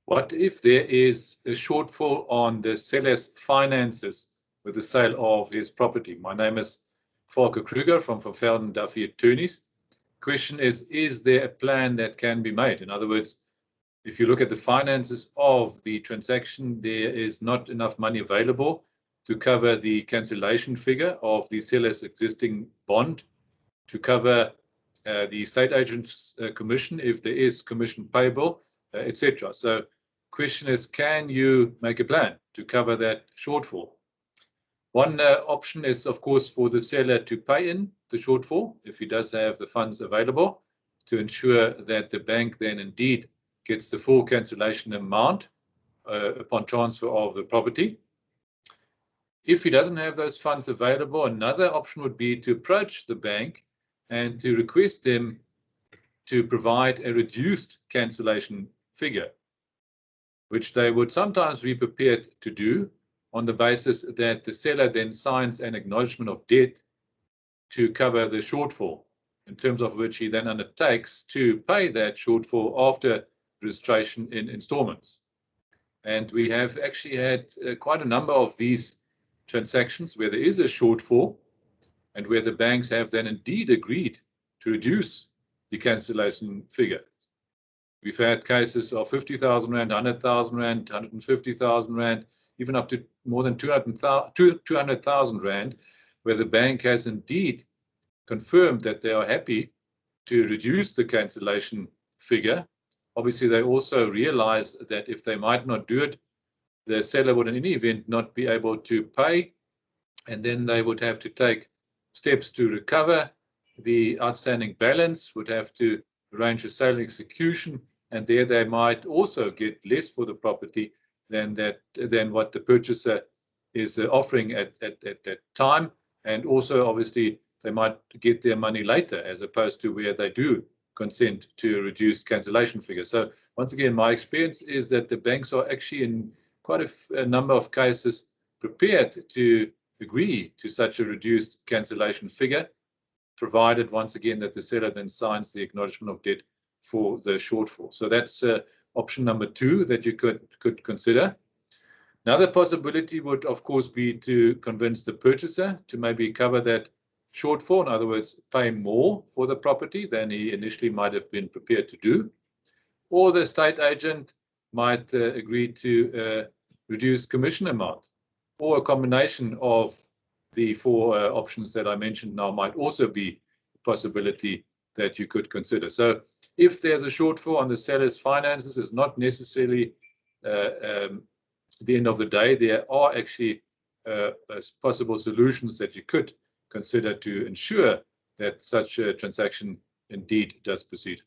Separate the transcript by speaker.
Speaker 1: What if there is a shortfall on the seller's finances with the sale of his property? My name is Volker Kruger from Velden-Duffey Attorneys. Question is there a plan that can be made? In other words, if you look at the finances of the transaction, there is not enough money available to cover the cancellation figure of the seller's existing bond, to cover the estate agent's commission, if there is commission payable, etc. So question is, can you make a plan to cover that shortfall? One option is, of course, for the seller to pay in the shortfall if he does have the funds available, to ensure that the bank then indeed gets the full cancellation amount upon transfer of the property. If he doesn't have those funds available, another option would be to approach the bank and to request them to provide a reduced cancellation figure, which they would sometimes be prepared to do on the basis that the seller then signs an acknowledgement of debt to cover the shortfall, in terms of which he then undertakes to pay that shortfall after registration in installments. And we have actually had quite a number of these transactions where there is a shortfall and where the banks have then indeed agreed to reduce the cancellation figure. We've had cases of 50,000 Rand, 100,000 Rand, 150,000 Rand, even up to more than 200,000 Rand, where the bank has indeed confirmed that they are happy to reduce the cancellation figure. Obviously, they also realize that if they might not do it, the seller would in any event not be able to pay, and then they would have to take steps to recover the outstanding balance, would have to arrange a sale execution, and there they might also get less for the property than what the purchaser is offering at that time. And also, obviously, they might get their money later, as opposed to where they do consent to a reduced cancellation figure. So once again, my experience is that the banks are actually in quite a number of cases prepared to agree to such a reduced cancellation figure, provided once again that the seller then signs the acknowledgement of debt for the shortfall. So that's option number 2 that you could consider. Another possibility would, of course, be to convince the purchaser to maybe cover that shortfall, in other words, pay more for the property than he initially might have been prepared to do. Or the estate agent might agree to reduce commission amount, or a combination of the 4 options that I mentioned now might also be a possibility that you could consider. So if there's a shortfall on the seller's finances, it's not necessarily the end of the day. There are actually possible solutions that you could consider to ensure that such a transaction indeed does proceed.